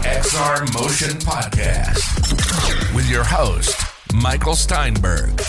XR Motion Podcast with your host, Michael Steinberg.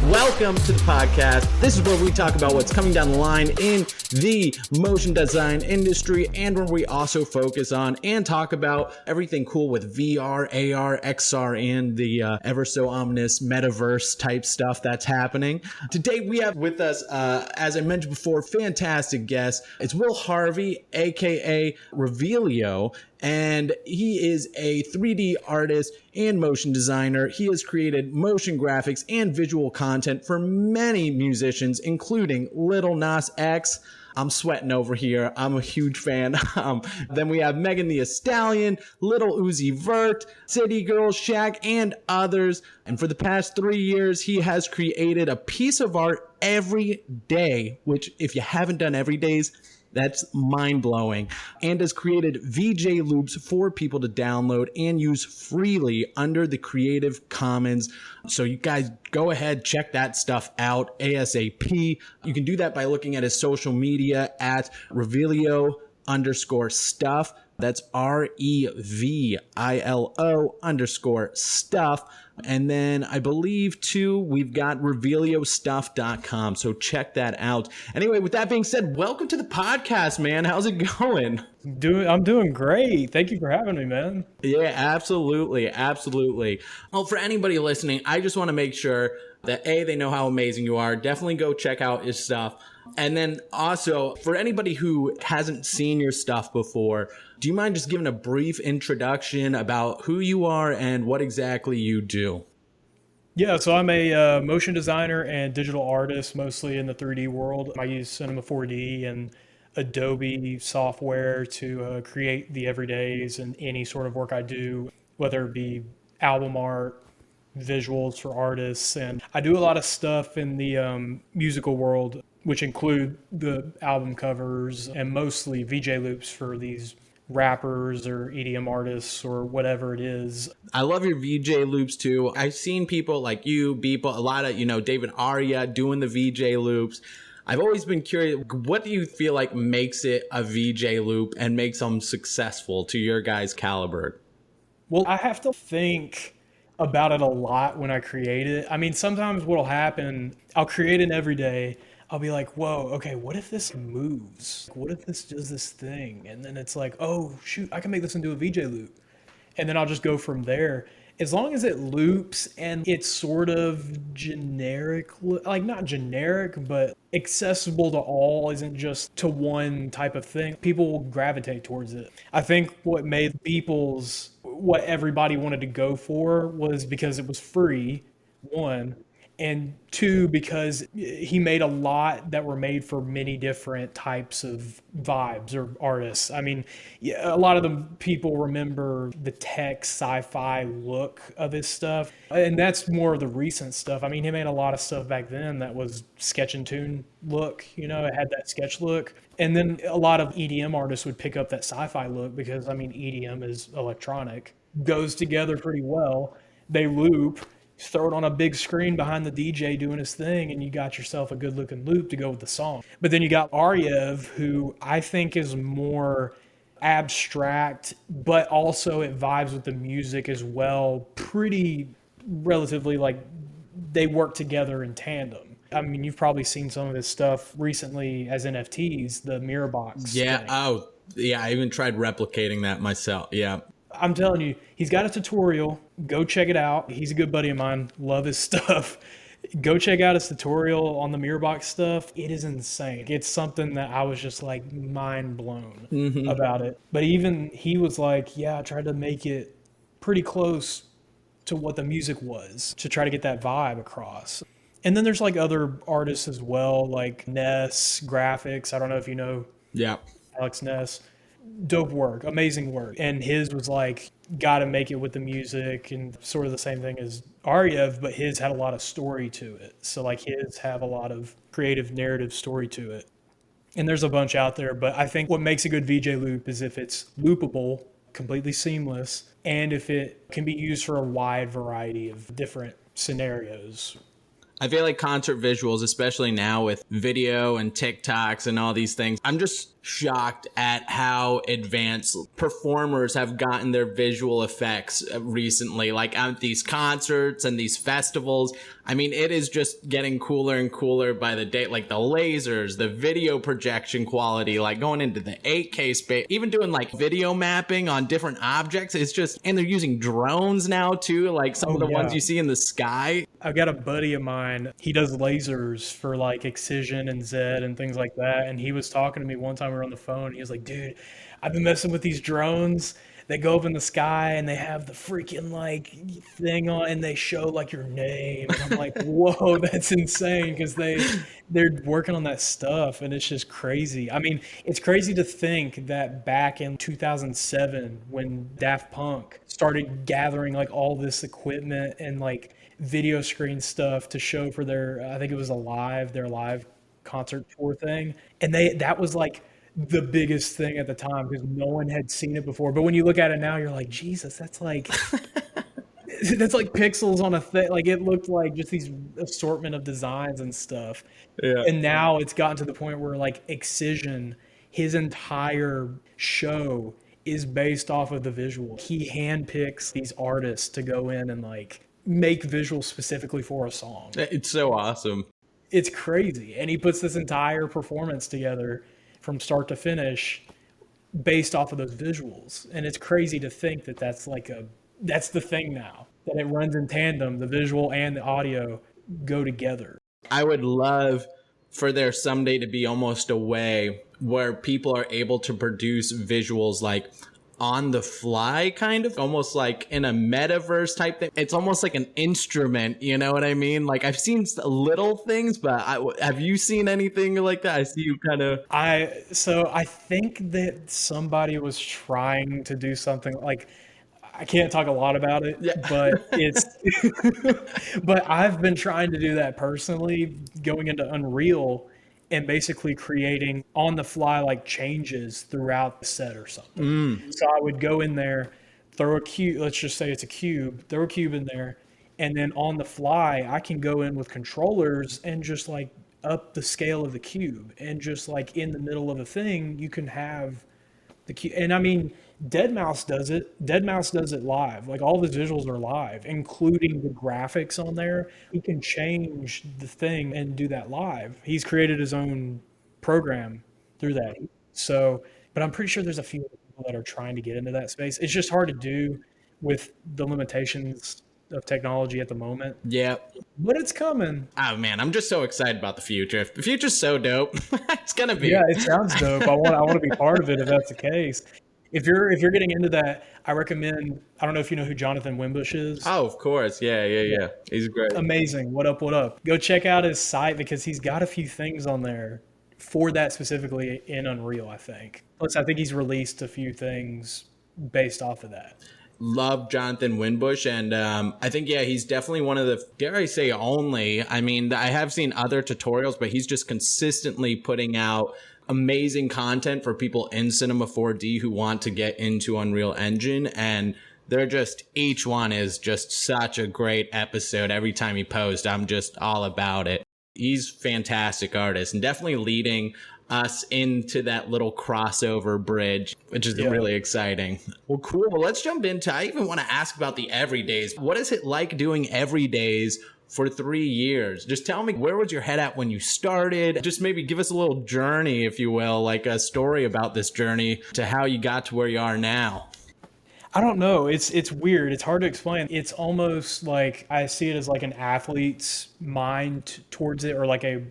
Welcome to the podcast. This is where we talk about what's coming down the line in the motion design industry, and where we also focus on and talk about everything cool with VR, AR, XR, and the ever so ominous metaverse type stuff that's happening. Today we have with us, as I mentioned before, fantastic guest. It's Will Harvey, aka Revelio. And he is a 3D artist and motion designer. He has created motion graphics and visual content for many musicians, including Lil Nas X. I'm sweating over here. I'm a huge fan. Then we have Megan Thee Stallion, Lil Uzi Vert, City Girls, Shaq, and others. And for the past 3 years, he has created a piece of art every day, which if you haven't done every days, that's mind-blowing, and has created VJ loops for people to download and use freely under the Creative Commons. So you guys go ahead, check that stuff out ASAP. You can do that by looking at his social media at Revelio_stuff. That's REVILO_stuff. And then I believe too, we've got reveliostuff.com. So check that out. Anyway, with that being said, welcome to the podcast, man. How's it going? I'm doing great. Thank you for having me, man. Yeah, absolutely. Absolutely. Well, for anybody listening, I just want to make sure that they know how amazing you are. Definitely go check out his stuff. And then also, for anybody who hasn't seen your stuff before, do you mind just giving a brief introduction about who you are and what exactly you do? Yeah, so I'm a motion designer and digital artist, mostly in the 3D world. I use Cinema 4D and Adobe software to create the everydays and any sort of work I do, whether it be album art, visuals for artists. And I do a lot of stuff in the musical world, which include the album covers and mostly VJ loops for these rappers or EDM artists or whatever it is. I love your VJ loops too. I've seen people like you, Beeple, a lot of, David Arya doing the VJ loops. I've always been curious, what do you feel like makes it a VJ loop and makes them successful to your guys' caliber? Well, I have to think about it a lot when I create it. I mean, sometimes what'll happen, I'll create it every day. I'll be like, whoa, okay, what if this moves? What if this does this thing? And then it's like, oh, shoot, I can make this into a VJ loop. And then I'll just go from there. As long as it loops and it's sort of generic, like not generic, but accessible to all, isn't just to one type of thing, people will gravitate towards it. I think what made Beeple's, what everybody wanted to go for was because it was free, one. And two, because he made a lot that were made for many different types of vibes or artists. I mean, a lot of the people remember the tech sci-fi look of his stuff. And that's more of the recent stuff. I mean, he made a lot of stuff back then that was sketch and tune look, it had that sketch look. And then a lot of EDM artists would pick up that sci-fi look because, I mean, EDM is electronic, goes together pretty well. They loop. Throw it on a big screen behind the DJ doing his thing, and you got yourself a good looking loop to go with the song. But then you got Aryev, who I think is more abstract, but also it vibes with the music as well. Pretty relatively, like, they work together in tandem. I mean, you've probably seen some of his stuff recently as NFTs, the mirror box. Yeah. thing. Oh, yeah. I even tried replicating that myself. Yeah. I'm telling you, he's got a tutorial. Go check it out. He's a good buddy of mine. Love his stuff. Go check out his tutorial on the Mirrorbox stuff. It is insane. It's something that I was just like mind blown about it. But even he was like, yeah, I tried to make it pretty close to what the music was to try to get that vibe across. And then there's like other artists as well, like Ness Graphics. I don't know if you know Alex Ness. Dope work, amazing work. And his was like, got to make it with the music, and sort of the same thing as Aryev, but his had a lot of story to it. So like his have a lot of creative narrative story to it. And there's a bunch out there, but I think what makes a good VJ loop is if it's loopable, completely seamless, and if it can be used for a wide variety of different scenarios. I feel like concert visuals, especially now with video and TikToks and all these things, I'm just shocked at how advanced performers have gotten their visual effects recently, like at these concerts and these festivals. I mean, it is just getting cooler and cooler by the day. Like the lasers, the video projection quality, like going into the 8K space, even doing like video mapping on different objects. It's just, and they're using drones now too, like some of the ones you see in the sky. I've got a buddy of mine, he does lasers for like Excision and Zed and things like that. And he was talking to me one time we were on the phone. He was like, dude, I've been messing with these drones. They go up in the sky and they have the freaking like thing on and they show like your name. And I'm like, whoa, that's insane, because they're working on that stuff and it's just crazy. I mean, it's crazy to think that back in 2007 when Daft Punk started gathering like all this equipment and like video screen stuff to show for their, I think it was their live concert tour thing. And that was like the biggest thing at the time because no one had seen it before. But when you look at it now, you're like, Jesus, that's like that's like pixels on a thing. Like it looked like just these assortment of designs and stuff. Yeah. And now it's gotten to the point where like Excision, his entire show is based off of the visual. He handpicks these artists to go in and like make visuals specifically for a song. It's so awesome. It's crazy. And he puts this entire performance together from start to finish based off of those visuals. And it's crazy to think that that's the thing now, that it runs in tandem. The visual and the audio go together. I would love for there someday to be almost a way where people are able to produce visuals like on the fly, kind of almost like in a metaverse type thing. It's almost like an instrument, you know what I mean? Like I've seen little things, but have you seen anything like that? I see you kind of. So I think that somebody was trying to do something like, I can't talk a lot about it, but but I've been trying to do that personally, going into Unreal and basically creating on the fly like changes throughout the set or something. So I would go in there, throw a cube, let's just say it's a cube, throw a cube in there, and then on the fly I can go in with controllers and just like up the scale of the cube, and just like in the middle of a thing you can have the cube. And I mean, deadmau5 does it. deadmau5 does it live. Like all the visuals are live, including the graphics on there. He can change the thing and do that live. He's created his own program through that. So, but I'm pretty sure there's a few people that are trying to get into that space. It's just hard to do with the limitations of technology at the moment. Yeah. But it's coming. Oh man, I'm just so excited about the future. The future's so dope. It's gonna be. Yeah, it sounds dope. I want to be part of it if that's the case. If you're getting into that, I recommend, I don't know if you know who Jonathan Wimbush is. Oh, of course. Yeah. He's great. Amazing. What up? Go check out his site because he's got a few things on there for that specifically in Unreal, I think. Plus, I think he's released a few things based off of that. Love Jonathan Wimbush, and I think, he's definitely one of the, dare I say only, I mean, I have seen other tutorials, but he's just consistently putting out amazing content for people in Cinema 4D who want to get into Unreal Engine, and they're just, each one is just such a great episode. Every time he posts, I'm just all about it. He's a fantastic artist and definitely leading us into that little crossover bridge, which is really exciting. Well, cool. Well, let's jump into, I even want to ask about the everydays. What is it like doing everydays for 3 years? Just tell me, where was your head at when you started? Just maybe give us a little journey, if you will, like a story about this journey to how you got to where you are now. I don't know. It's weird. It's hard to explain. It's almost like I see it as like an athlete's mind towards it, or like a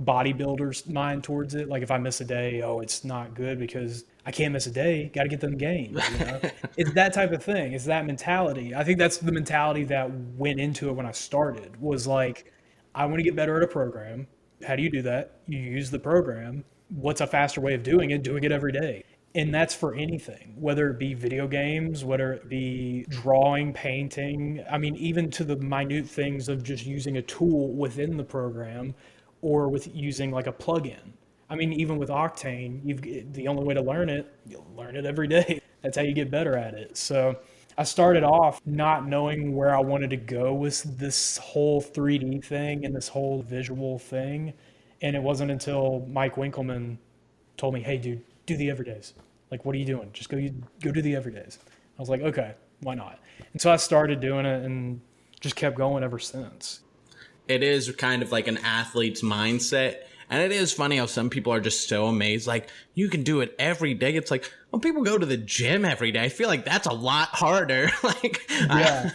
bodybuilder's mind towards it. Like if I miss a day, it's not good because I can't miss a day. Got to get them games. You know? It's that type of thing. It's that mentality. I think that's the mentality that went into it when I started, was like, I want to get better at a program. How do you do that? You use the program. What's a faster way of doing it? Doing it every day. And that's for anything, whether it be video games, whether it be drawing, painting. I mean, even to the minute things of just using a tool within the program, or with using like a plugin. I mean, even with Octane, the only way to learn it, you'll learn it every day. That's how you get better at it. So I started off not knowing where I wanted to go with this whole 3D thing and this whole visual thing. And it wasn't until Mike Winkleman told me, hey, dude, do the everydays. Like, what are you doing? Just go do the everydays. I was like, okay, why not? And so I started doing it and just kept going ever since. It is kind of like an athlete's mindset. And it is funny how some people are just so amazed. Like, you can do it every day. It's like, when people go to the gym every day, I feel like that's a lot harder. Like, Yeah.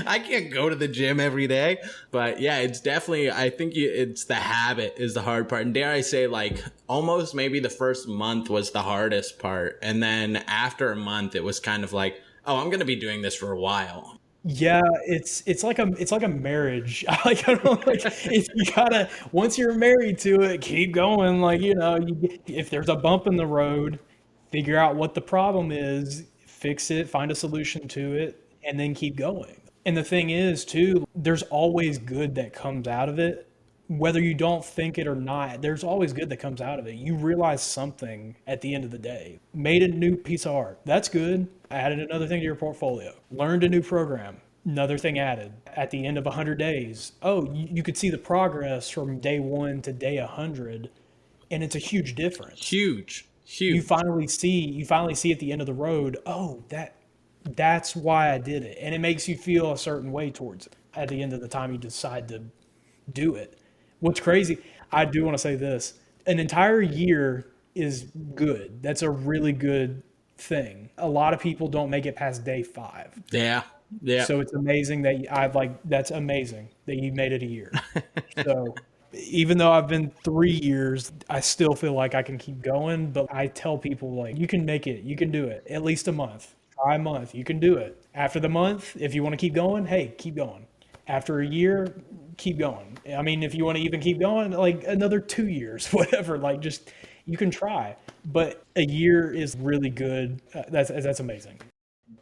I can't go to the gym every day. But yeah, it's definitely, I think it's the habit is the hard part. And dare I say, like, almost maybe the first month was the hardest part. And then after a month, it was kind of like, oh, I'm going to be doing this for a while. Yeah, it's like a marriage. Like, I don't like, if you gotta, once you're married to it, keep going. Like, if there's a bump in the road, figure out what the problem is, fix it, find a solution to it, and then keep going. And the thing is, too, there's always good that comes out of it. Whether you don't think it or not, there's always good that comes out of it. You realize something at the end of the day. Made a new piece of art. That's good. Added another thing to your portfolio. Learned a new program. Another thing added. At the end of 100 days, you could see the progress from day 1 to day 100, and it's a huge difference. Huge. You finally see at the end of the road, that's why I did it. And it makes you feel a certain way towards it at the end of the time you decide to do it. What's crazy, I do want to say this, an entire year is good. That's a really good thing. A lot of people don't make it past day 5. Yeah. So it's amazing that that's amazing that you made it a year. So even though I've been 3 years, I still feel like I can keep going. But I tell people, like, you can make it, you can do it, at least a month. Try a month, you can do it. After the month, if you want to keep going, hey, keep going. After a year, keep going. I mean, if you want to even keep going, like another 2 years, whatever, like, just, you can try. But a year is really good. That's amazing.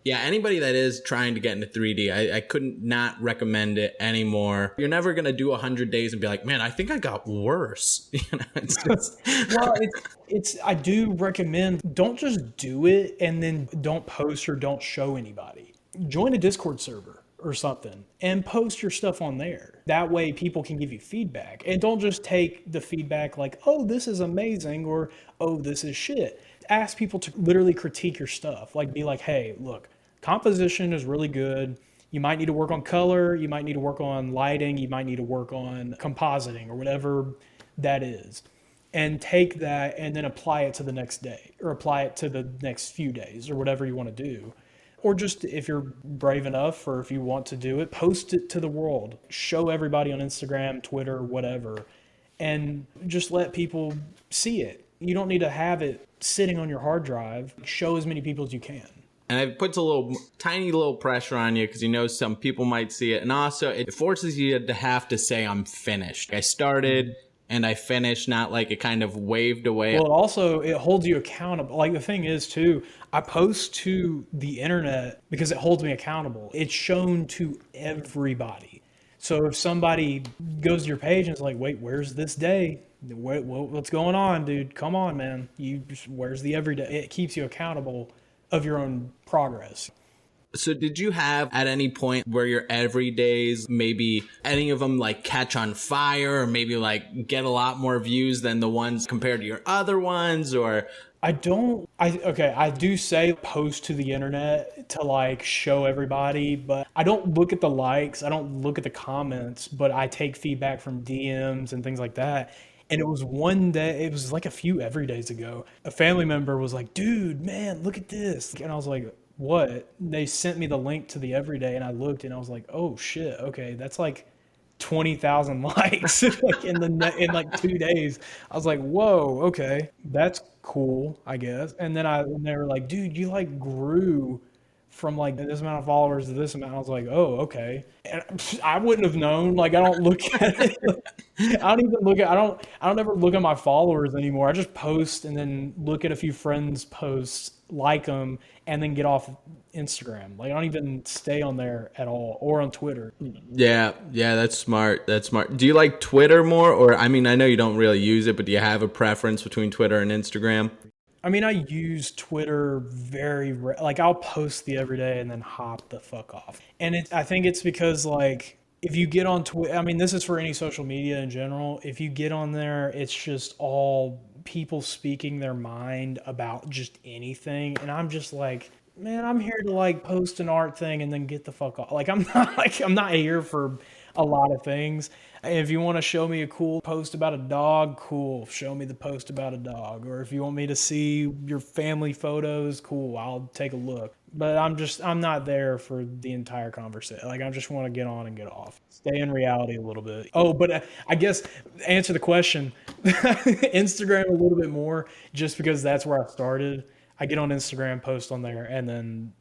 Yeah, anybody that is trying to get into 3D, I couldn't not recommend it anymore. You're never going to do 100 days and be like, man, I think I got worse. It's just... Well, I do recommend, don't just do it and then don't post or don't show anybody. Join a Discord server or something and post your stuff on there. That way people can give you feedback, and don't just take the feedback like, oh, this is amazing, or, oh, this is shit. Ask people to literally critique your stuff. Like, be like, hey, look, composition is really good. You might need to work on color. You might need to work on lighting. You might need to work on compositing or whatever that is. And take that and then apply it to the next day, or apply it to the next few days, or whatever you want to do. Or just, if you're brave enough, or if you want to do it, post it to the world. Show everybody on Instagram, Twitter, whatever, and just let people see it. You don't need to have it sitting on your hard drive. Show as many people as you can. And it puts a tiny little pressure on you, because some people might see it. And also, it forces you to have to say, I'm finished. I started and I finished, not like it kind of waved away. Well, it holds you accountable. Like, the thing is, too, I post to the internet because it holds me accountable. It's shown to everybody. So if somebody goes to your page and is like, wait, where's this day? What's going on, dude? Come on, man. Where's the everyday? It keeps you accountable of your own progress. So did you have at any point where your everydays, maybe any of them like catch on fire, or maybe like get a lot more views than the ones compared to your other ones? Or I do say post to the internet to like show everybody, but I don't look at the likes, I don't look at the comments, but I take feedback from DMs and things like that. And it was one day, it was like a few everydays ago, a family member was like, dude, man, look at this. And I was like, what? They sent me the link to the everyday, and I looked and I was like, oh shit, okay, that's like 20,000 likes like in like 2 days. I was like, whoa, okay, that's cool, I guess. And they were like, dude, you like grew from like this amount of followers to this amount. I was like, oh, okay. And I wouldn't have known. Like, I don't look at it. I don't ever look at my followers anymore. I just post and then look at a few friends' posts, like them, and then get off Instagram. Like, I don't even stay on there at all, or on Twitter. Yeah, that's smart. Do you like Twitter more? Or, I mean, I know you don't really use it, but do you have a preference between Twitter and Instagram? I mean, I use Twitter like, I'll post the everyday and then hop the fuck off. And I think it's because, like, if you get on Twitter, I mean, this is for any social media in general. If you get on there, it's just all people speaking their mind about just anything, and I'm just like, man, I'm here to like post an art thing and then get the fuck off. I'm not here for a lot of things. If you want to show me a cool post about a dog, cool. Show me the post about a dog. Or if you want me to see your family photos, cool. I'll take a look. But I'm not there for the entire conversation. Like, I just want to get on and get off. Stay in reality a little bit. Oh, but I guess answer the question. Instagram a little bit more, just because that's where I started. I get on Instagram, post on there, and then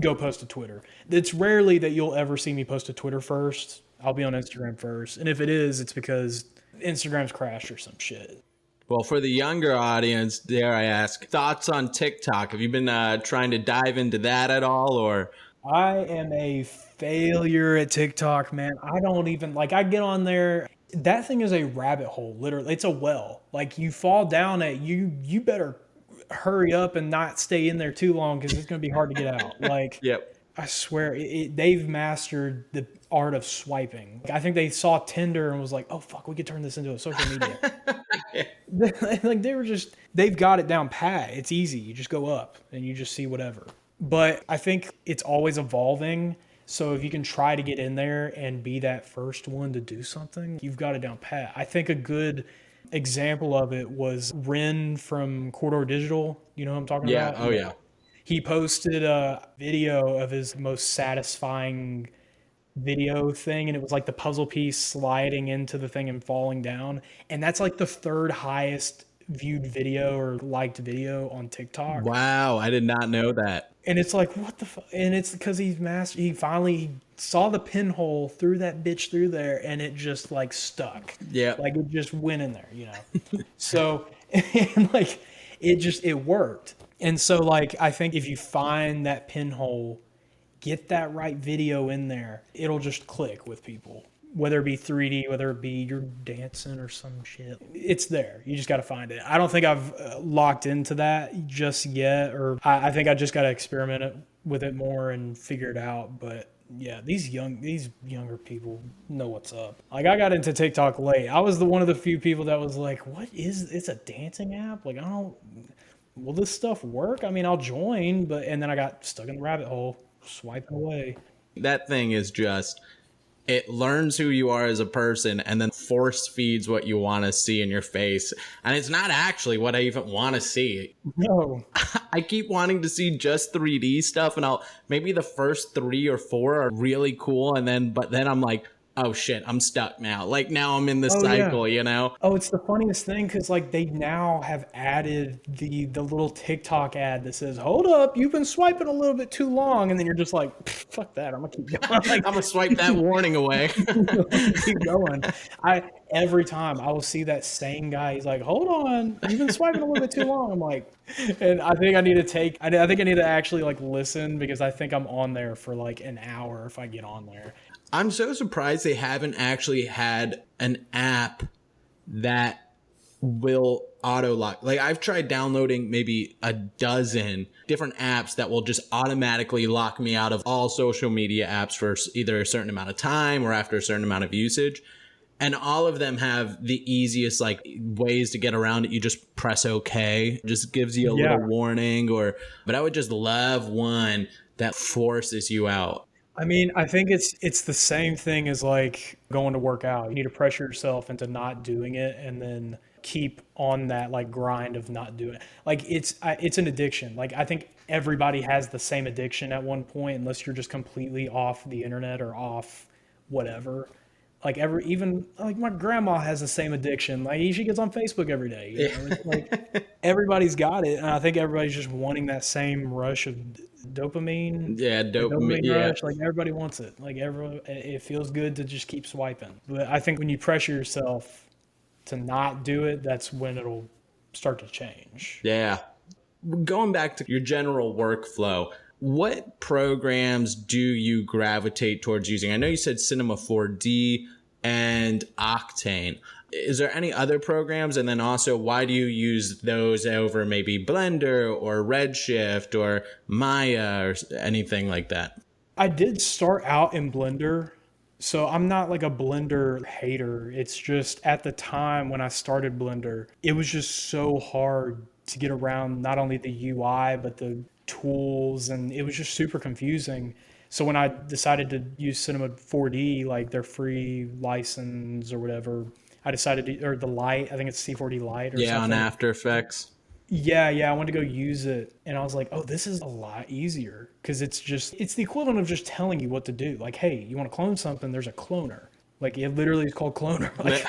go post to Twitter. It's rarely that you'll ever see me post to Twitter first. I'll be on Instagram first. And if it is, it's because Instagram's crashed or some shit. Well, for the younger audience, dare I ask, thoughts on TikTok? Have you been trying to dive into that at all, or? I am a failure at TikTok, man. I don't even, like, I get on there. That thing is a rabbit hole, literally. It's a well. Like, you fall down it, you better hurry up and not stay in there too long, because it's going to be hard to get out. Like, Yep. I swear, they've mastered the art of swiping. I think they saw Tinder and was like, oh, fuck, we could turn this into a social media. Like, they've got it down pat. It's easy. You just go up and you just see whatever. But I think it's always evolving. So if you can try to get in there and be that first one to do something, you've got it down pat. I think a good example of it was Ren from Corridor Digital. You know what I'm talking about? Yeah. Oh, yeah. He posted a video of his most satisfying video thing, and it was like the puzzle piece sliding into the thing and falling down. And that's like the third highest viewed video or liked video on TikTok. Wow, I did not know that. And it's like, what the fuck? And it's because he finally saw the pinhole, threw that bitch through there, and it just like stuck. Yeah. Like, it just went in there, you know? So, and like, it worked. And so, like, I think if you find that pinhole, get that right video in there, it'll just click with people. Whether it be 3D, whether it be you're dancing or some shit. It's there. You just got to find it. I don't think I've locked into that just yet, or I think I just got to experiment with it more and figure it out. But yeah, these younger people know what's up. Like, I got into TikTok late. I was one of the few people that was like, what is, it's a dancing app? Like, will this stuff work? I mean, I'll join, and then I got stuck in the rabbit hole, swiping away. That thing is just, it learns who you are as a person and then force feeds what you want to see in your face. And it's not actually what I even want to see. No. I keep wanting to see just 3D stuff, and maybe the first 3 or 4 are really cool. But then I'm like, oh shit, I'm stuck now. Like, now I'm in this cycle, yeah. You know? Oh, it's the funniest thing, because like they now have added the little TikTok ad that says, hold up, you've been swiping a little bit too long. And then you're just like, fuck that, I'm gonna keep going. Like, I'm gonna swipe that warning away. Keep going. Every time I will see that same guy, he's like, hold on, you've been swiping a little bit too long. I'm like, and I think I need to actually like listen, because I think I'm on there for like an hour if I get on there. I'm so surprised they haven't actually had an app that will auto lock. Like, I've tried downloading maybe a dozen different apps that will just automatically lock me out of all social media apps for either a certain amount of time or after a certain amount of usage. And all of them have the easiest like ways to get around it. You just press OK. It just gives you a little warning. But I would just love one that forces you out. I mean, I think it's the same thing as like going to work out. You need to pressure yourself into not doing it, and then keep on that like grind of not doing it. Like, it's an addiction. Like, I think everybody has the same addiction at one point, unless you're just completely off the internet or off whatever. Like, even like my grandma has the same addiction. Like, she gets on Facebook every day. You know? Like, everybody's got it, and I think everybody's just wanting that same rush of dopamine. Yeah, dopamine rush. Like, everybody wants it. Like, it feels good to just keep swiping. But I think when you pressure yourself to not do it, that's when it'll start to change. Yeah. Going back to your general workflow, what programs do you gravitate towards using? I know you said Cinema 4D and Octane. Is there any other programs? And then also, why do you use those over maybe Blender or Redshift or Maya or anything like that? I did start out in Blender, So I'm not like a Blender hater. It's just at the time when I started Blender, it was just so hard to get around not only the UI, but the tools, and it was just super confusing. So when I decided to use Cinema 4D, like their free license or whatever, I decided to, or the Lite, I think it's C4D Lite or Yeah, on something. After Effects. Yeah, I wanted to go use it. And I was like, oh, this is a lot easier because it's the equivalent of just telling you what to do. Like, hey, you want to clone something? There's a cloner. Like, it literally is called Cloner. Like,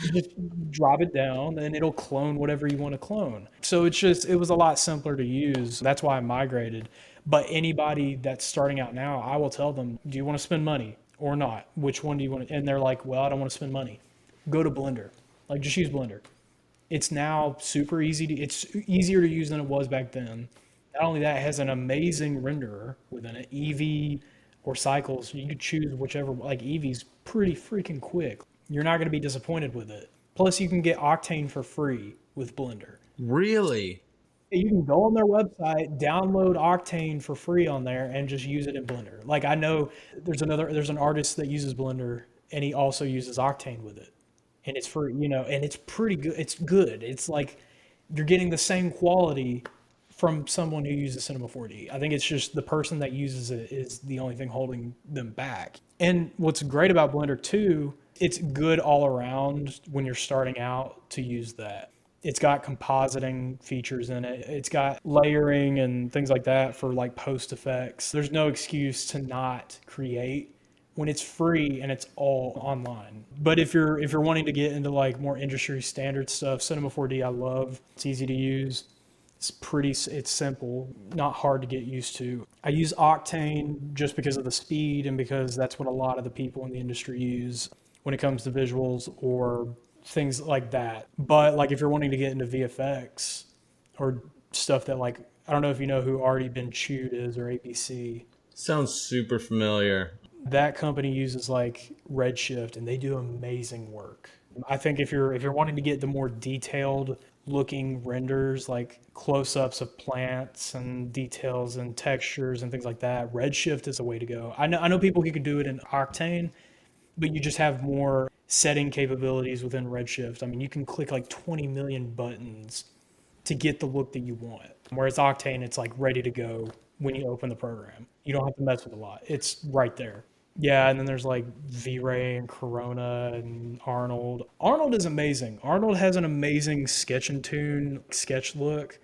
you just drop it down and it'll clone whatever you want to clone. So it was a lot simpler to use. That's why I migrated. But anybody that's starting out now, I will tell them, do you want to spend money or not? Which one do you want to? And they're like, well, I don't want to spend money. Go to Blender. Like, just use Blender. It's now super easy it's easier to use than it was back then. Not only that, it has an amazing renderer within it, Eevee or Cycles. You could choose whichever, like Eevee's pretty freaking quick. You're not going to be disappointed with it. Plus, you can get Octane for free with Blender. Really? You can go on their website, download Octane for free on there, and just use it in Blender. Like, I know there's an artist that uses Blender, and he also uses Octane with it. And it's for, and it's pretty good. It's good. It's like you're getting the same quality from someone who uses Cinema 4D. I think it's just the person that uses it is the only thing holding them back. And what's great about Blender too, it's good all around when you're starting out to use that. It's got compositing features in it. It's got layering and things like that for like post effects. There's no excuse to not create when it's free and it's all online. But if you're wanting to get into like more industry standard stuff, Cinema 4D I love. It's easy to use. It's simple, not hard to get used to. I use Octane just because of the speed and because that's what a lot of the people in the industry use when it comes to visuals or things like that. But like if you're wanting to get into VFX or stuff that like, I don't know if you know who Already Been Chewed is or ABC. Sounds super familiar. That company uses like Redshift and they do amazing work. I think if you're wanting to get the more detailed looking renders, like close-ups of plants and details and textures and things like that, Redshift is a way to go. I know people who can do it in Octane, but you just have more setting capabilities within Redshift. I mean, you can click like 20 million buttons to get the look that you want. Whereas Octane, it's like ready to go when you open the program. You don't have to mess with a lot. It's right there. Yeah, and then there's like V-Ray and Corona and Arnold. Arnold is amazing. Arnold has an amazing sketch and tune, sketch look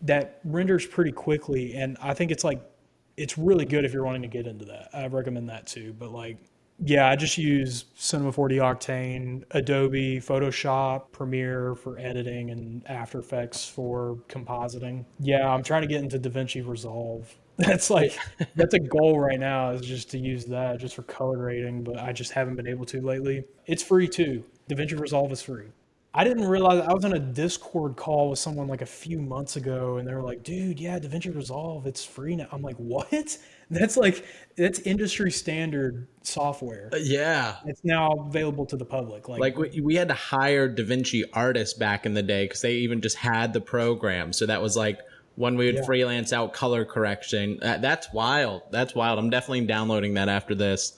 that renders pretty quickly, and I think it's really good if you're wanting to get into that. I recommend that too. But like, yeah, I just use Cinema 4D Octane, Adobe Photoshop, Premiere for editing, and After Effects for compositing. Yeah, I'm trying to get into DaVinci Resolve. That's a goal right now, is just to use that just for color grading, but I just haven't been able to lately. It's free too. DaVinci Resolve is free. I didn't realize, I was on a Discord call with someone like a few months ago and they were like, dude, yeah, DaVinci Resolve, it's free now. I'm like, what? That's industry standard software. Yeah. It's now available to the public. Like we had to hire DaVinci artists back in the day because they even just had the program. So that was like when we would freelance out color correction. That's wild. That's wild. I'm definitely downloading that after this.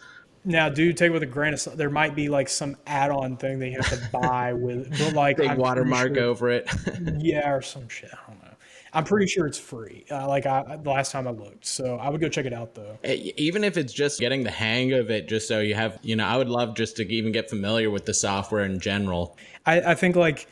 Now, dude, take it with a grain of salt. There might be like some add-on thing that you have to buy with, but like big watermark over it. Yeah, or some shit. I don't know. I'm pretty sure it's free. The last time I looked, so I would go check it out though. Even if it's just getting the hang of it, just so you have, I would love just to even get familiar with the software in general. I think like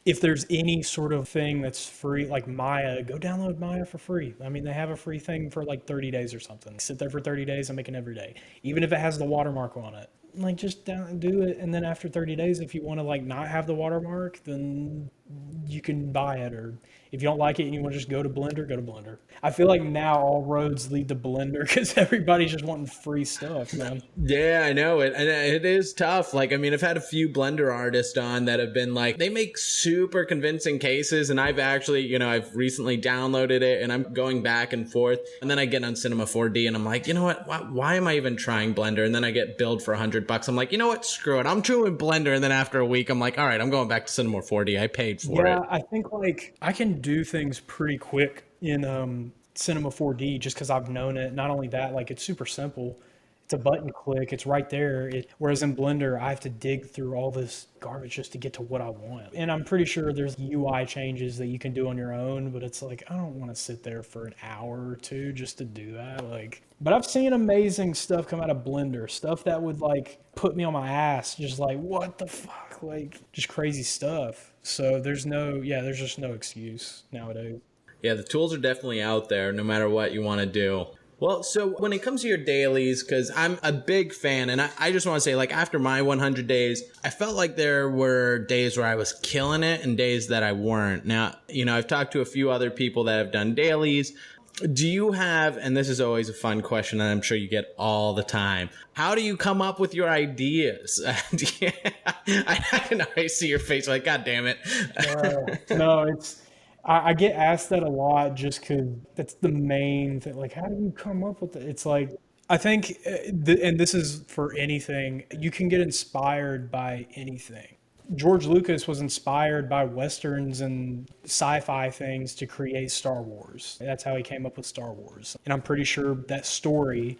if there's any sort of thing that's free, like Maya, go download Maya for free. I mean, they have a free thing for like 30 days or something. Sit there for 30 days and make it every day, even if it has the watermark on it. Like just do it, and then after 30 days, if you want to like not have the watermark, then you can buy it. Or if you don't like it and you want to just go to Blender. I feel like now all roads lead to Blender because everybody's just wanting free stuff, man. Yeah, I know it. And it is tough. Like, I mean, I've had a few Blender artists on that have been like, they make super convincing cases. And I've actually, I've recently downloaded it and I'm going back and forth. And then I get on Cinema 4D and I'm like, you know what? Why am I even trying Blender? And then I get billed for $100. I'm like, you know what? Screw it. I'm doing Blender. And then after a week, I'm like, all right, I'm going back to Cinema 4D. I paid for it. Yeah, I think like I can do things pretty quick in Cinema 4D just because I've known it. Not only that, like it's super simple. It's a button click. It's right there. Whereas in Blender, I have to dig through all this garbage just to get to what I want. And I'm pretty sure there's UI changes that you can do on your own, but it's like, I don't want to sit there for an hour or two just to do that. Like, but I've seen amazing stuff come out of Blender, stuff that would like put me on my ass, just like, what the fuck? Like, just crazy stuff. So there's just no excuse nowadays. Yeah, the tools are definitely out there no matter what you want to do. Well, so when it comes to your dailies, because I'm a big fan, and I just want to say, like, after my 100 days, I felt like there were days where I was killing it and days that I weren't. Now, I've talked to a few other people that have done dailies. Do you have, and this is always a fun question that I'm sure you get all the time, how do you come up with your ideas? I can always see your face like, God damn it. No, I get asked that a lot just because that's the main thing. Like, how do you come up with it? It's like, I think, and this is for anything, you can get inspired by anything. George Lucas was inspired by Westerns and sci-fi things to create Star Wars. That's how he came up with Star Wars. And I'm pretty sure that story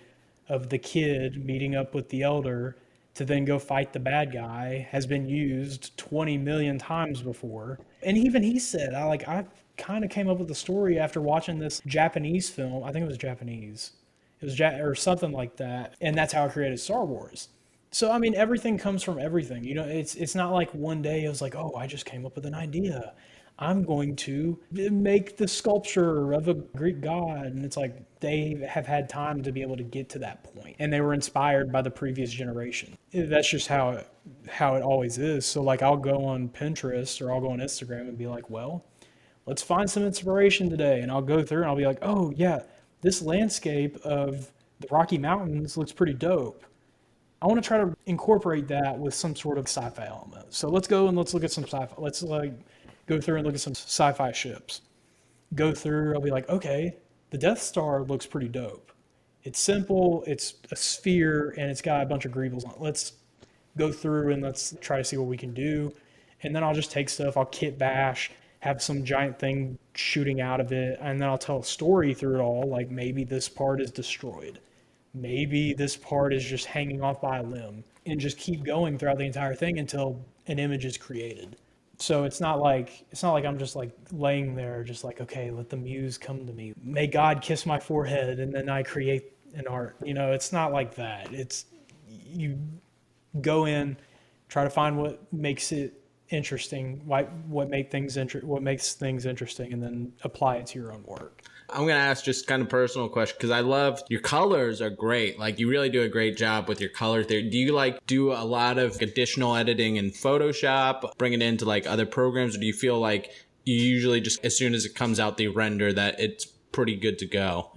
of the kid meeting up with the elder to then go fight the bad guy has been used 20 million times before. And even he said, I kind of came up with the story after watching this Japanese film. I think it was Japanese. It was or something like that. And that's how I created Star Wars. So, I mean, everything comes from everything. It's not like one day I was like, oh, I just came up with an idea. I'm going to make the sculpture of a Greek god. And it's like they have had time to be able to get to that point. And they were inspired by the previous generation. That's just how it always is. So, like, I'll go on Pinterest or I'll go on Instagram and be like, well, let's find some inspiration today. And I'll go through and I'll be like, oh, yeah, this landscape of the Rocky Mountains looks pretty dope. I want to try to incorporate that with some sort of sci-fi element. So let's go and let's look at some sci-fi. Let's go through and look at some sci-fi ships. Go through, I'll be like, okay, the Death Star looks pretty dope. It's simple, it's a sphere, and it's got a bunch of greebles on it. Let's go through and let's try to see what we can do. And then I'll just take stuff, I'll kit bash, have some giant thing shooting out of it, and then I'll tell a story through it all, like maybe this part is destroyed. Maybe this part is just hanging off by a limb, and just keep going throughout the entire thing until an image is created. So it's not like I'm just like laying there just like, okay, let the muse come to me. May God kiss my forehead and then I create an art. It's not like that. It's you go in, try to find what makes it interesting, what makes things interesting, and then apply it to your own work. I'm going to ask just kind of personal question because I love your colors are great. Like you really do a great job with your colors there. Do you do a lot of additional editing in Photoshop, bring it into like other programs, or do you feel like you usually just as soon as it comes out the render that it's pretty good to go?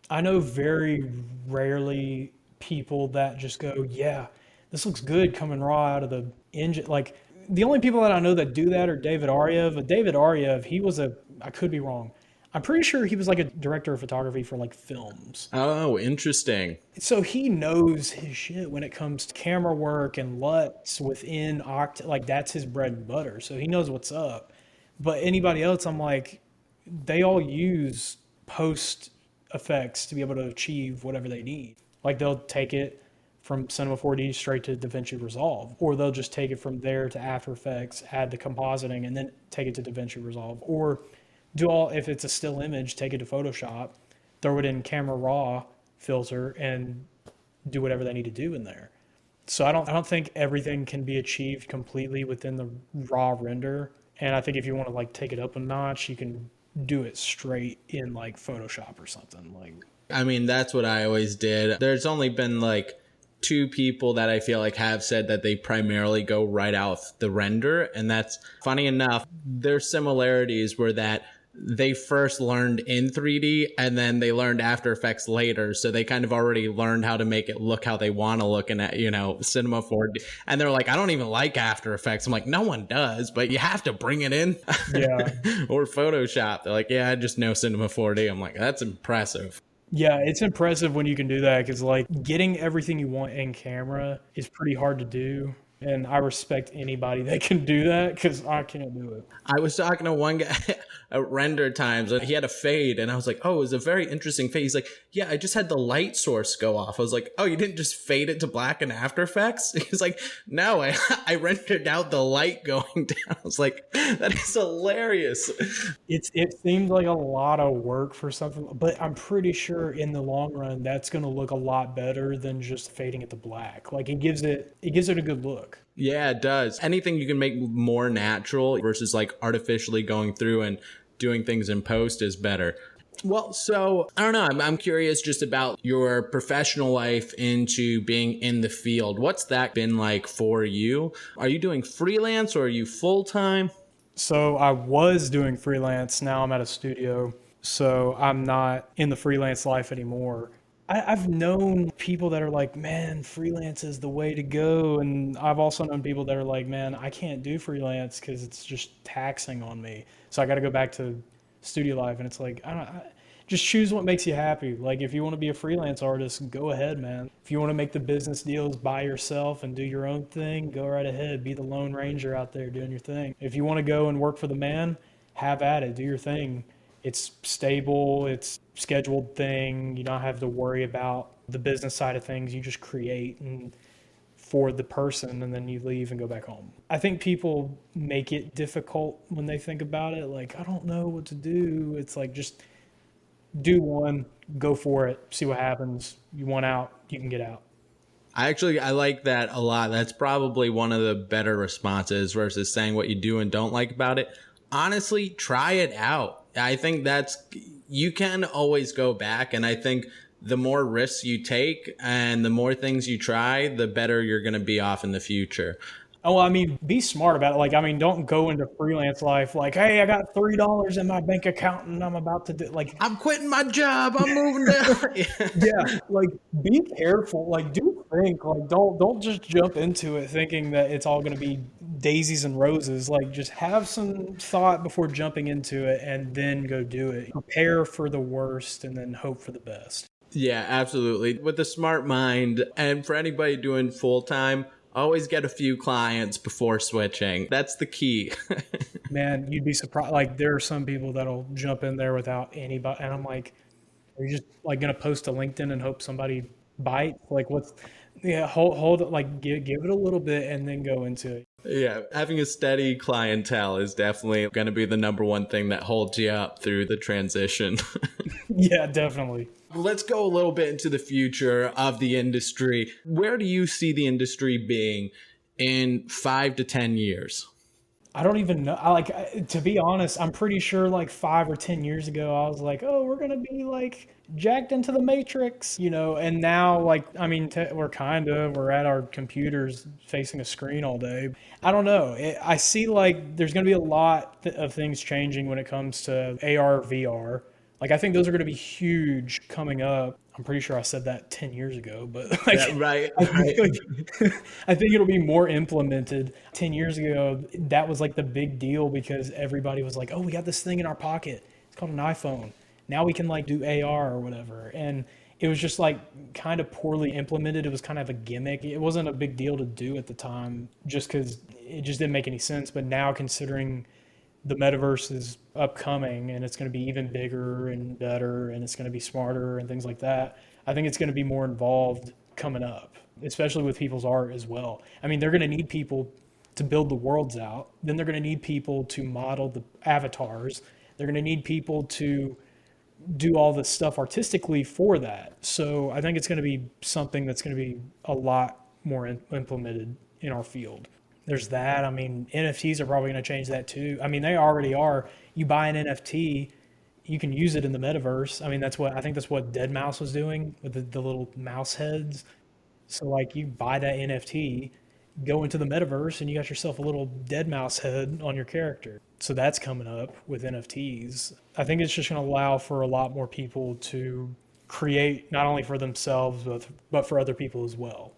I know very rarely people that just go, yeah, this looks good coming raw out of the engine. Like the only people that I know that do that are David Ariev. But David Ariev, I could be wrong, I'm pretty sure he was like a director of photography for like films. Oh, interesting. So he knows his shit when it comes to camera work and LUTs within like that's his bread and butter. So he knows what's up. But anybody else, I'm like, they all use post effects to be able to achieve whatever they need. Like they'll take it from Cinema 4D straight to DaVinci Resolve, or they'll just take it from there to After Effects, add the compositing, and then take it to DaVinci Resolve, or if it's a still image, take it to Photoshop, throw it in Camera Raw filter, and do whatever they need to do in there. So I don't think everything can be achieved completely within the raw render. And I think if you want to like take it up a notch, you can do it straight in like Photoshop or something. Like, I mean, that's what I always did. There's only been like 2 people that I feel like have said that they primarily go right out the render. And that's funny enough. Their similarities were that they first learned in 3D and then they learned After Effects later. So they kind of already learned how to make it look how they want to look in, Cinema 4D. And they're like, I don't even like After Effects. I'm like, no one does, but you have to bring it in. Yeah. Or Photoshop. They're like, yeah, I just know Cinema 4D. I'm like, that's impressive. Yeah, it's impressive when you can do that because like getting everything you want in camera is pretty hard to do. And I respect anybody that can do that because I can't do it. I was talking to one guy at Render Times, and he had a fade, and I was like, oh, it was a very interesting fade. He's like, yeah, I just had the light source go off. I was like, oh, you didn't just fade it to black in After Effects? He's like, no, I rendered out the light going down. I was like, that is hilarious. It seems like a lot of work for something, but I'm pretty sure in the long run that's going to look a lot better than just fading it to black. Like it gives it a good look. Yeah, it does. Anything you can make more natural versus like artificially going through and doing things in post is better. Well, so I don't know. I'm curious just about your professional life into being in the field. What's that been like for you? Are you doing freelance or are you full time? So I was doing freelance. Now I'm at a studio. So I'm not in the freelance life anymore. I've known people that are like, man, freelance is the way to go. And I've also known people that are like, man, I can't do freelance because it's just taxing on me. So I got to go back to studio life. And it's like, just choose what makes you happy. Like if you want to be a freelance artist, go ahead, man. If you want to make the business deals by yourself and do your own thing, go right ahead. Be the Lone Ranger out there doing your thing. If you want to go and work for the man, have at it. Do your thing. It's stable, it's scheduled thing. You don't have to worry about the business side of things. You just create and for the person and then you leave and go back home. I think people make it difficult when they think about it. Like, I don't know what to do. It's like, just do one, go for it, see what happens. You want out, you can get out. I like that a lot. That's probably one of the better responses versus saying what you do and don't like about it. Honestly, try it out. I think you can always go back. And I think the more risks you take and the more things you try, the better you're going to be off in the future. Oh, I mean, be smart about it. Like, I mean, don't go into freelance life like, hey, I got $3 in my bank account and I'm about to do like, I'm quitting my job. I'm moving down. yeah, like be careful. Like do think. Like don't just jump into it thinking that it's all going to be daisies and roses. Like just have some thought before jumping into it and then go do it. Prepare for the worst and then hope for the best. Yeah, absolutely. With a smart mind, and for anybody doing full time, always get a few clients before switching. That's the key. Man, you'd be surprised. Like there are some people that'll jump in there without anybody, and I'm like, are you just like gonna post to LinkedIn and hope somebody bites? Like what's hold it, like give it a little bit and then go into it. Yeah, having a steady clientele is definitely going to be the number one thing that holds you up through the transition. Yeah, definitely. Let's go a little bit into the future of the industry. Where do you see the industry being in 5 to 10 years? I don't even know. To be honest, I'm pretty sure like 5 or 10 years ago, I was like, oh, we're going to be like jacked into the matrix, and now like, I mean, we're at our computers facing a screen all day. I don't know. I see like there's going to be a lot of things changing when it comes to AR, VR. Like, I think those are going to be huge coming up. I'm pretty sure I said that 10 years ago, but like, yeah, right. I think it'll be more implemented. 10 years ago, that was like the big deal because everybody was like, oh, we got this thing in our pocket. It's called an iPhone. Now we can like do AR or whatever. And it was just like kind of poorly implemented. It was kind of a gimmick. It wasn't a big deal to do at the time just because it just didn't make any sense. But now considering the metaverse is upcoming and it's going to be even bigger and better and it's going to be smarter and things like that, I think it's going to be more involved coming up, especially with people's art as well. I mean, they're going to need people to build the worlds out. Then they're going to need people to model the avatars. They're going to need people to do all this stuff artistically for that. So I think it's going to be something that's going to be a lot more implemented in our field. There's that. I mean, NFTs are probably going to change that too. I mean, they already are. You buy an NFT, you can use it in the metaverse. I mean, I think that's what Dead Mouse was doing with the little mouse heads. So like you buy that NFT, go into the metaverse and you got yourself a little dead mouse head on your character. So that's coming up with NFTs. I think it's just going to allow for a lot more people to create not only for themselves, but for other people as well.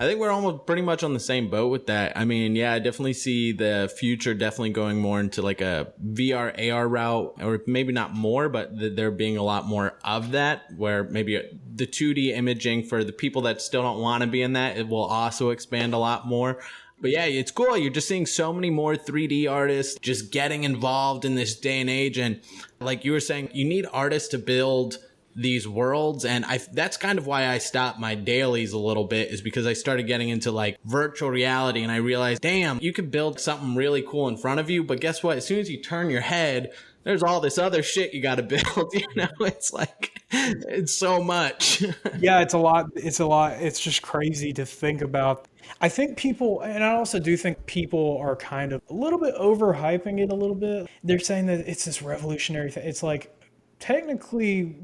I think we're almost pretty much on the same boat with that. I mean, yeah, I definitely see the future definitely going more into like a VR AR route, or maybe not more, but there being a lot more of that, where maybe the 2D imaging for the people that still don't want to be in that, it will also expand a lot more. But yeah, it's cool. You're just seeing so many more 3D artists just getting involved in this day and age. And like you were saying, you need artists to build these worlds. And that's kind of why I stopped my dailies a little bit, is because I started getting into like virtual reality, and I realized, damn, you could build something really cool in front of you. But guess what? As soon as you turn your head, there's all this other shit you got to build. You know, it's like, it's so much. Yeah, it's a lot. It's a lot. It's just crazy to think about. I think people, and I also do think people are kind of a little bit overhyping it a little bit. They're saying that it's this revolutionary thing. It's like, technically,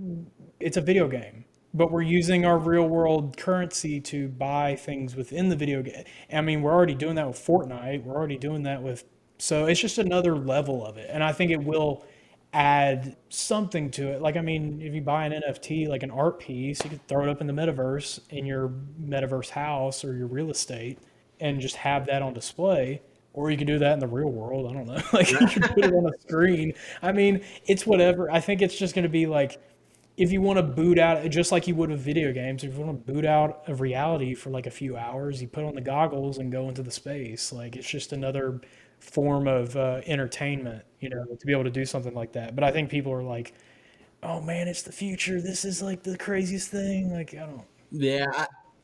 it's a video game, but we're using our real world currency to buy things within the video game. I mean, we're already doing that with Fortnite. We're already doing that with, so it's just another level of it. And I think it will add something to it. Like, I mean, if you buy an NFT, like an art piece, you could throw it up in the metaverse, in your metaverse house or your real estate, and just have that on display. Or you could do that in the real world. I don't know. Like, you can put it on a screen. I mean, it's whatever. I think it's just going to be like, if you want to boot out, just like you would with video games, if you want to boot out of reality for like a few hours, you put on the goggles and go into the space. Like, it's just another form of entertainment, you know, to be able to do something like that. But I think people are like, oh man, it's the future. This is like the craziest thing. Like, I don't. Yeah,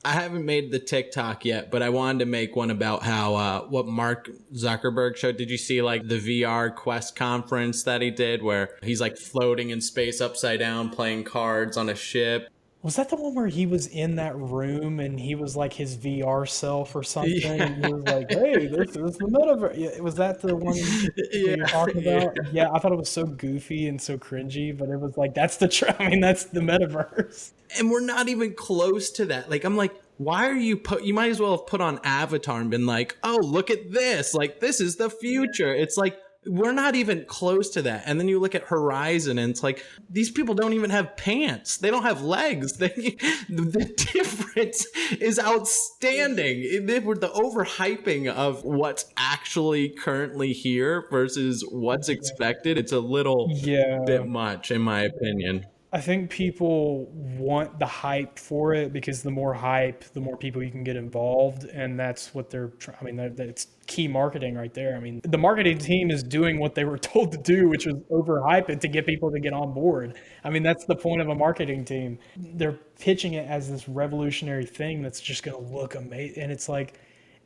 I haven't made the TikTok yet, but I wanted to make one about how what Mark Zuckerberg showed. Did you see like the VR Quest conference that he did, where he's like floating in space upside down playing cards on a ship? Was that the one where he was in that room and he was like his VR self or something? Yeah. And he was like, hey, this is the metaverse. Yeah, was that the one you're talking about? Yeah, I thought it was so goofy and so cringy, but it was like, that's the I mean, that's the metaverse. And we're not even close to that. Like, I'm like, why are you you might as well have put on Avatar and been like, oh, look at this. Like, this is the future. It's like, we're not even close to that. And then you look at Horizon and it's like, these people don't even have pants. They don't have legs. The difference is outstanding. The overhyping of what's actually currently here versus what's expected, it's a little bit much, in my opinion. I think people want the hype for it, because the more hype, the more people you can get involved. And that's what they're trying. I mean, that's key marketing right there. I mean, the marketing team is doing what they were told to do, which was overhype it to get people to get on board. I mean, that's the point of a marketing team. They're pitching it as this revolutionary thing that's just going to look amazing. And it's like,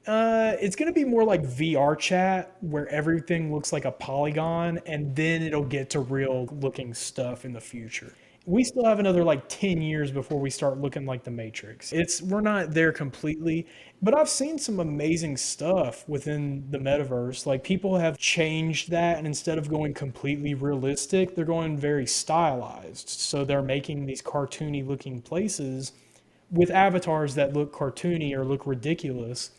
it's going to be more like VR chat, where everything looks like a polygon, and then it'll get to real looking stuff in the future. We still have another like 10 years before we start looking like the Matrix. We're not there completely, but I've seen some amazing stuff within the metaverse. Like, people have changed that, and instead of going completely realistic, they're going very stylized. So they're making these cartoony looking places with avatars that look cartoony or look ridiculous,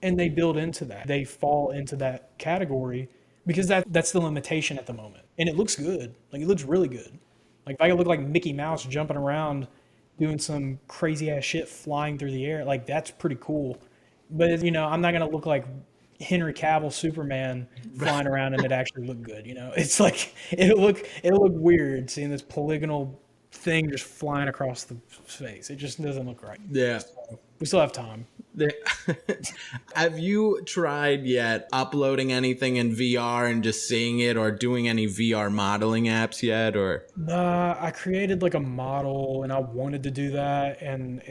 and they build into that. They fall into that category because that's the limitation at the moment. And it looks good. Like, it looks really good. Like, if I could look like Mickey Mouse jumping around doing some crazy ass shit flying through the air, like, that's pretty cool. But, you know, I'm not going to look like Henry Cavill Superman flying around and it actually look good. You know, it's like, it'll look weird seeing this polygonal thing just flying across the space. It just doesn't look right. Yeah. So we still have time. Have you tried yet uploading anything in VR and just seeing it, or doing any VR modeling apps yet? Or I created like a model and I wanted to do that, and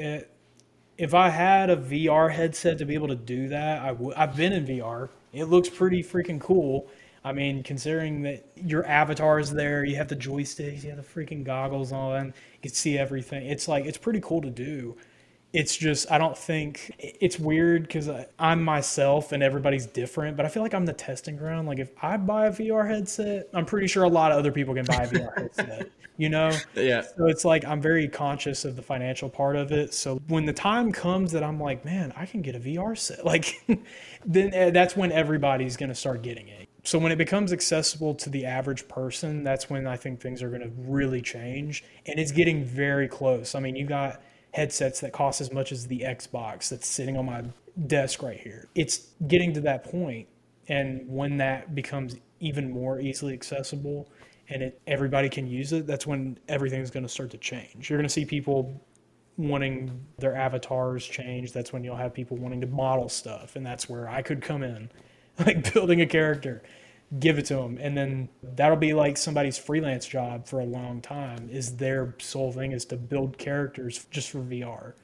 if I had a VR headset to be able to do that, I've been in VR. It looks pretty freaking cool. I mean, considering that your avatar is there, you have the joysticks, you have the freaking goggles on, you can see everything. It's like, it's pretty cool to do. It's just, I don't think, it's weird because I'm myself and everybody's different, but I feel like I'm the testing ground. Like, if I buy a VR headset, I'm pretty sure a lot of other people can buy a VR headset, you know? Yeah. So it's like, I'm very conscious of the financial part of it. So when the time comes that I'm like, man, I can get a VR set, like, then that's when everybody's going to start getting it. So when it becomes accessible to the average person, that's when I think things are going to really change. And it's getting very close. I mean, you got headsets that cost as much as the Xbox that's sitting on my desk right here. It's getting to that point, and when that becomes even more easily accessible and everybody can use it, that's when everything's going to start to change. You're going to see people wanting their avatars changed. That's when you'll have people wanting to model stuff, and that's where I could come in, like building a character, give it to them, and then that'll be like somebody's freelance job for a long time. Is their sole thing is to build characters just for VR.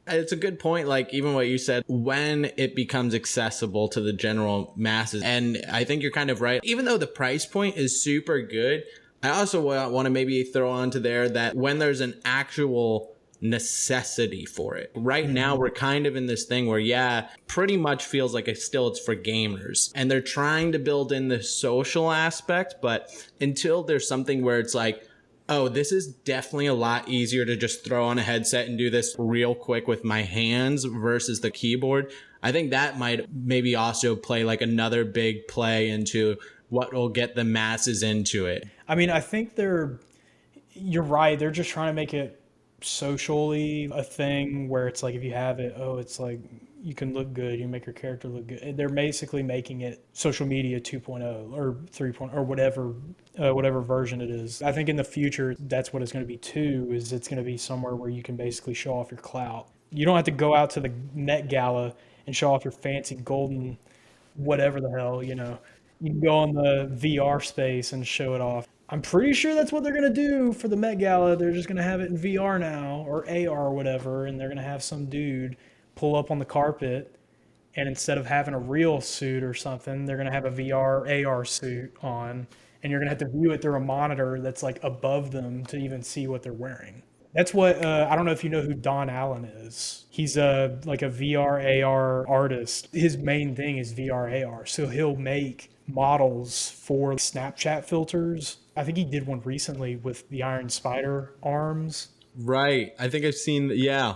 It's a good point, like even what you said, when it becomes accessible to the general masses. And I think you're kind of right. Even though the price point is super good, I also want to maybe throw onto there that when there's an actual necessity for it. Right now, we're kind of in this thing where, pretty much feels like it's for gamers. And they're trying to build in the social aspect, but until there's something where it's like, oh, this is definitely a lot easier to just throw on a headset and do this real quick with my hands versus the keyboard. I think that might maybe also play like another big play into what will get the masses into it. I mean, I think you're right. They're just trying to make it socially a thing where it's like if you have it, it's like you can look good, you make your character look good. They're basically making it social media 2.0 or 3.0 or whatever version it is. I think in the future that's what it's going to be too, is it's going to be somewhere where you can basically show off your clout. You don't have to go out to the Met Gala and show off your fancy golden whatever the hell, you can go on the VR space and show it off. I'm pretty sure that's what they're going to do for the Met Gala. They're just going to have it in VR now, or AR or whatever, and they're going to have some dude pull up on the carpet, and instead of having a real suit or something, they're going to have a VR AR suit on, and you're going to have to view it through a monitor that's like above them to even see what they're wearing. That's what, I don't know if you know who Don Allen is. He's like a VR AR artist. His main thing is VR AR, so he'll make models for Snapchat filters. I think he did one recently with the Iron Spider arms. Right. I think I've seen, Yeah,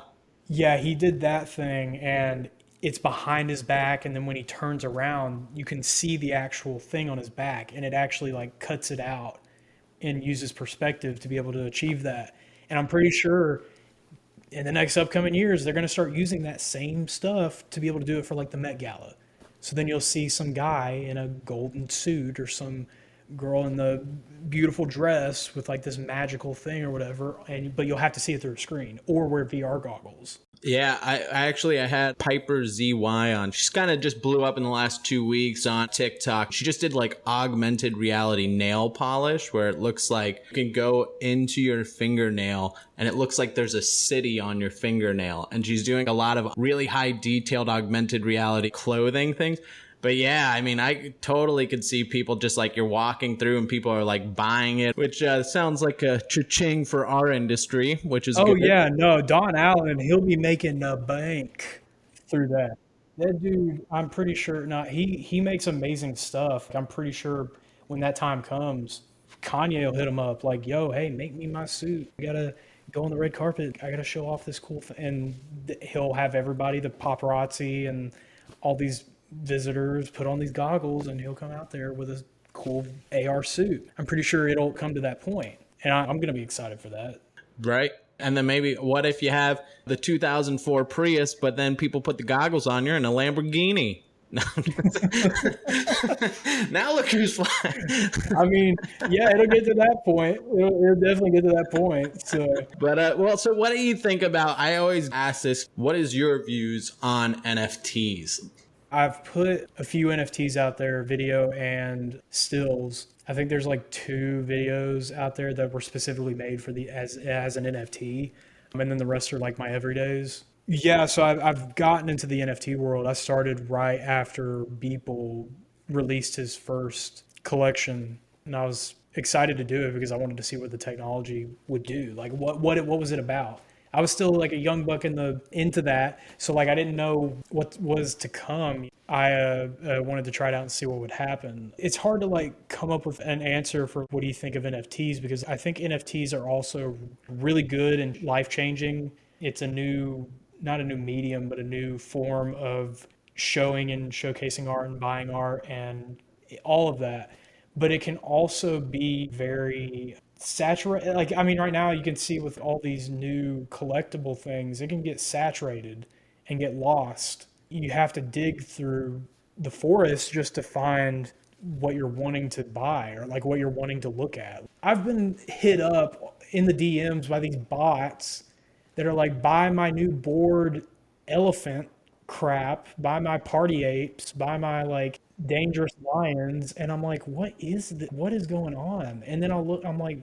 he did that thing, and it's behind his back, and then when he turns around, you can see the actual thing on his back, and it actually like cuts it out and uses perspective to be able to achieve that. And I'm pretty sure in the next upcoming years, they're going to start using that same stuff to be able to do it for like the Met Gala. So then you'll see some guy in a golden suit or some girl in the beautiful dress with like this magical thing or whatever, but you'll have to see it through a screen or wear VR goggles. Yeah, I had Piper ZY on. She's kind of just blew up in the last 2 weeks on TikTok. She just did like augmented reality nail polish where it looks like you can go into your fingernail and it looks like there's a city on your fingernail. And she's doing a lot of really high detailed augmented reality clothing things. But yeah, I mean, I totally could see people just like you're walking through and people are like buying it, which sounds like a cha-ching for our industry, which is good. Yeah, no, Don Allen, he'll be making a bank through that. That dude, I'm pretty sure, he makes amazing stuff. I'm pretty sure when that time comes, Kanye will hit him up like, yo, hey, make me my suit. I got to go on the red carpet. I got to show off this cool thing. And he'll have everybody, the paparazzi and all these visitors put on these goggles and he'll come out there with a cool AR suit. I'm pretty sure it'll come to that point, and I'm going to be excited for that. Right. And then maybe what if you have the 2004 Prius, but then people put the goggles on you in a Lamborghini? Now look who's flying. I mean, yeah, it'll get to that point. It'll definitely get to that point. So, but so what do you think about? I always ask this. What is your views on NFTs? I've put a few NFTs out there, video and stills. I think there's like 2 videos out there that were specifically made for as an NFT. And then the rest are like my everydays. Yeah, so I've gotten into the NFT world. I started right after Beeple released his first collection. And I was excited to do it because I wanted to see what the technology would do. Like what was it about? I was still like a young buck into that, so like I didn't know what was to come. I wanted to try it out and see what would happen. It's hard to like come up with an answer for what do you think of NFTs, because I think NFTs are also really good and life-changing. It's not a new medium, but a new form of showing and showcasing art and buying art and all of that. But it can also be very saturated. Like, I mean, right now you can see with all these new collectible things, it can get saturated and get lost. You have to dig through the forest just to find what you're wanting to buy or like what you're wanting to look at. I've been hit up in the DMs by these bots that are like, buy my new board elephant crap, buy my party apes, buy my like dangerous lions. And I'm like, what is going on? And then I'll look, I'm like,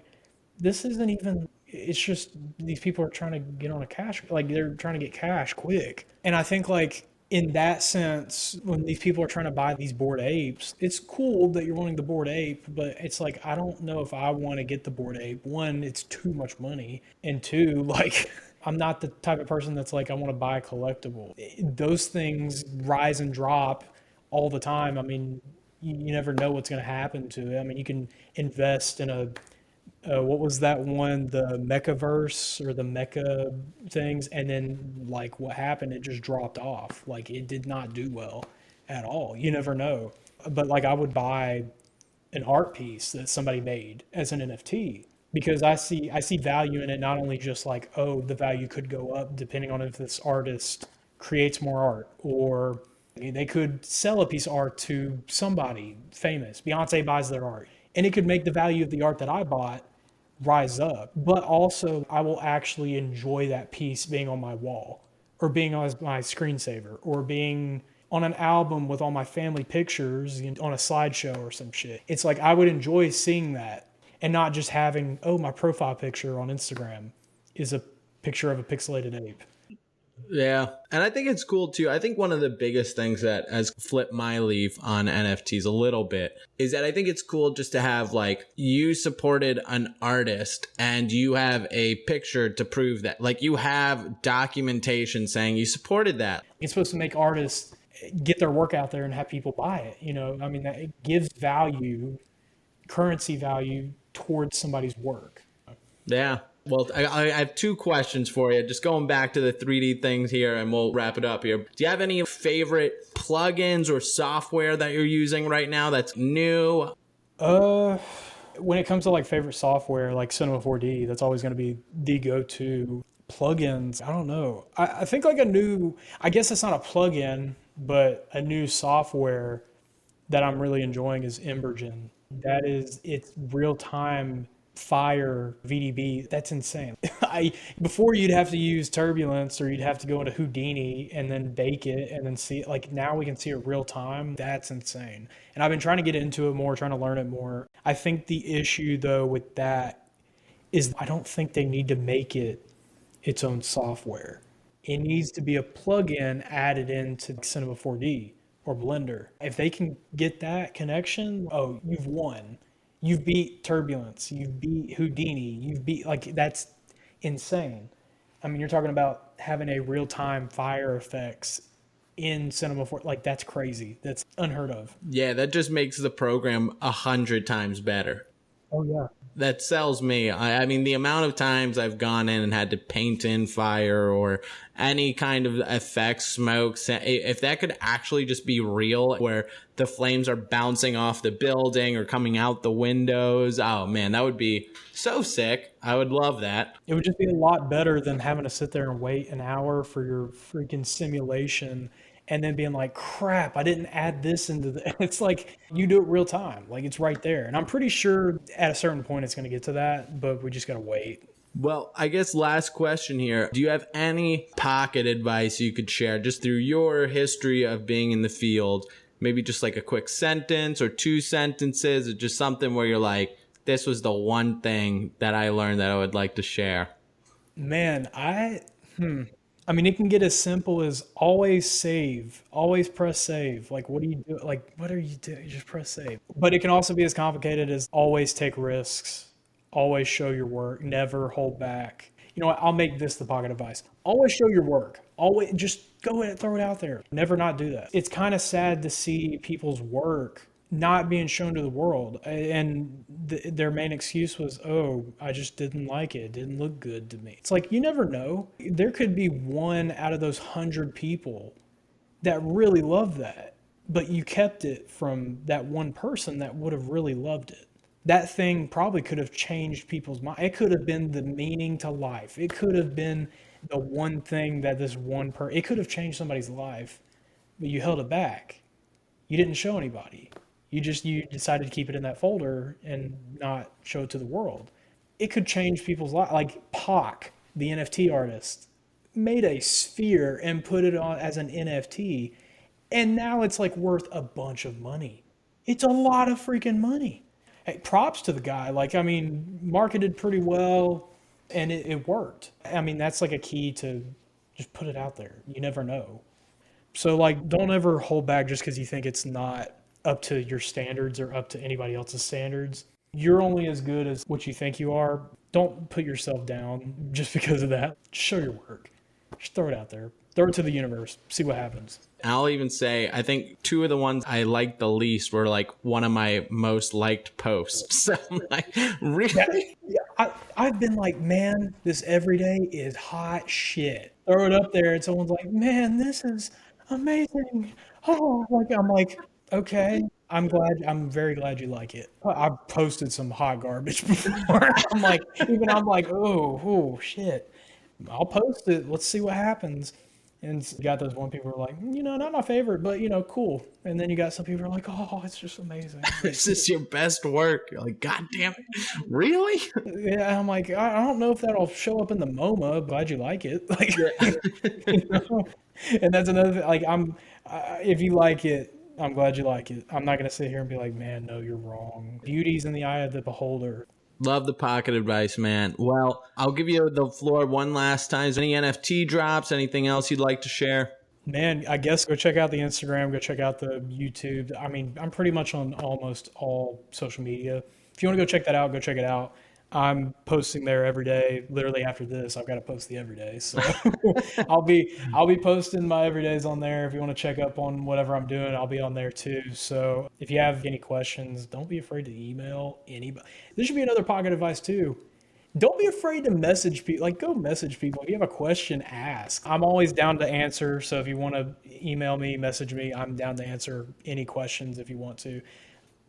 this isn't even, it's just these people are trying to get on a cash, like they're trying to get cash quick. And I think like in that sense, when these people are trying to buy these bored apes, it's cool that you're wanting the bored ape, but it's like, I don't know if I want to get the bored ape. One, it's too much money. And two, like, I'm not the type of person that's like, I want to buy a collectible. Those things rise and drop all the time. I mean, you never know what's going to happen to it. I mean, you can invest in a what was that one, the Mechaverse or the Mecha things, and then like what happened, it just dropped off. Like it did not do well at all. You never know. But like I would buy an art piece that somebody made as an NFT because I see value in it, not only just like, oh, the value could go up depending on if this artist creates more art, or they could sell a piece of art to somebody famous. Beyonce buys their art, and it could make the value of the art that I bought rise up. But also, I will actually enjoy that piece being on my wall, or being on my screensaver, or being on an album with all my family pictures on a slideshow or some shit. It's like I would enjoy seeing that and not just having, oh, my profile picture on Instagram is a picture of a pixelated ape. Yeah. And I think it's cool too. I think one of the biggest things that has flipped my leaf on NFTs a little bit is that I think it's cool just to have like you supported an artist and you have a picture to prove that, like you have documentation saying you supported that. It's supposed to make artists get their work out there and have people buy it. I mean, that it gives value, currency value towards somebody's work. Yeah. Well, I have two questions for you. Just going back to the 3D things here, and we'll wrap it up here. Do you have any favorite plugins or software that you're using right now that's new? When it comes to like favorite software, like Cinema 4D, that's always going to be the go-to. Plugins, I don't know. I think like I guess it's not a plugin, but a new software that I'm really enjoying is Embergen. It's real-time Fire VDB. That's insane. Before you'd have to use Turbulence, or you'd have to go into Houdini and then bake it and then see it. Like now we can see it real time. That's insane. And I've been trying to get into it more, trying to learn it more. I think the issue though with that is I don't think they need to make it its own software. It needs to be a plugin added into Cinema 4D or Blender. If they can get that connection, oh, you've won. You've beat Turbulence. You've beat Houdini. Like, that's insane. I mean, you're talking about having a real-time fire effects in Cinema 4. Like, that's crazy. That's unheard of. Yeah, that just makes the program 100 times better. Oh, yeah. That sells me. I mean, the amount of times I've gone in and had to paint in fire or any kind of effects, smoke, if that could actually just be real, where the flames are bouncing off the building or coming out the windows, oh man, that would be so sick. I would love that. It would just be a lot better than having to sit there and wait an hour for your freaking simulation and then being like, crap, I didn't add this into the... It's like, you do it real time. Like, it's right there. And I'm pretty sure at a certain point it's going to get to that, but we just got to wait. Well, I guess last question here. Do you have any pocket advice you could share just through your history of being in the field? Maybe just like a quick sentence or 2 sentences, or just something where you're like, this was the one thing that I learned that I would like to share. Man, I mean, it can get as simple as always save, always press save. Like, what do you do? Like, what are you doing? You just press save. But it can also be as complicated as always take risks, always show your work, never hold back. You know what? I'll make this the pocket advice. Always show your work. Always just go ahead and throw it out there. Never not do that. It's kind of sad to see people's work not being shown to the world. And their main excuse was, oh, I just didn't like it. It didn't look good to me. It's like, you never know. There could be one out of those 100 people that really loved that, but you kept it from that one person that would have really loved it. that thing probably could have changed people's mind. It could have been the meaning to life. It could have been the one thing that it could have changed somebody's life, but you held it back. You didn't show anybody. You decided to keep it in that folder and not show it to the world. It could change people's lives. Like Pac, the NFT artist, made a sphere and put it on as an NFT, and now it's like worth a bunch of money. It's a lot of freaking money. Hey, props to the guy. Like, I mean, marketed pretty well, and it worked. I mean, that's like a key to just put it out there. You never know. So, like, don't ever hold back just because you think it's not up to your standards or up to anybody else's standards. You're only as good as what you think you are. Don't put yourself down just because of that. Just show your work. Just throw it out there. Throw it to the universe. See what happens. I'll even say, I think 2 of the ones I liked the least were like one of my most liked posts. So I'm like, really? Yeah, I've been like, man, this everyday is hot shit. Throw it up there and someone's like, man, this is amazing. Oh, I'm like, okay. I'm very glad you like it. I've posted some hot garbage before. I'm like, oh, shit. I'll post it. Let's see what happens. And you got those one people who are like, not my favorite, but cool. And then you got some people who are like, oh, it's just amazing. This is your best work. You're like, God damn it. Really? Yeah, I'm like, I don't know if that'll show up in the MoMA. Glad you like it. Like, And that's another thing. Like, if you like it, I'm glad you like it. I'm not gonna sit here and be like, man, no, you're wrong. Beauty's in the eye of the beholder. Love the pocket advice, man. Well, I'll give you the floor one last time. Is any NFT drops? Anything else you'd like to share? Man, I guess go check out the Instagram. Go check out the YouTube. I mean, I'm pretty much on almost all social media. If you want to go check that out, go check it out. I'm posting there every day. Literally after this, I've got to post the everyday. So I'll be posting my everydays on there. If you want to check up on whatever I'm doing, I'll be on there too. So if you have any questions, don't be afraid to email anybody. This should be another pocket advice too. Don't be afraid to message people. Like, go message people. If you have a question, ask. I'm always down to answer. So if you want to email me, message me, I'm down to answer any questions if you want to.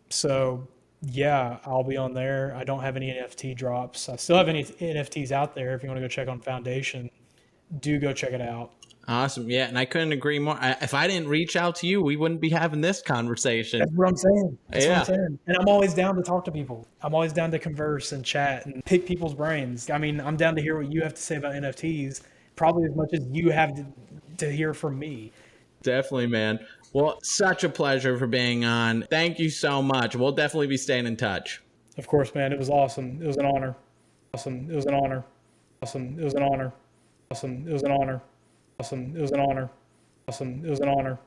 So yeah, I'll be on there. I don't have any NFT drops. I still have any NFTs out there. If you want to go check on Foundation, do go check it out. Awesome. Yeah, and I couldn't agree more. If I didn't reach out to you, we wouldn't be having this conversation. That's what I'm saying. That's what I'm saying. And I'm always down to talk to people. I'm always down to converse and chat and pick people's brains. I mean, I'm down to hear what you have to say about NFTs, probably as much as you have to hear from me. Definitely, man. Well, such a pleasure for being on. Thank you so much. We'll definitely be staying in touch. Of course, man. It was awesome. It was an honor. Awesome. It was an honor. Awesome. It was an honor. Awesome. It was an honor. Awesome. It was an honor. Awesome. It was an honor.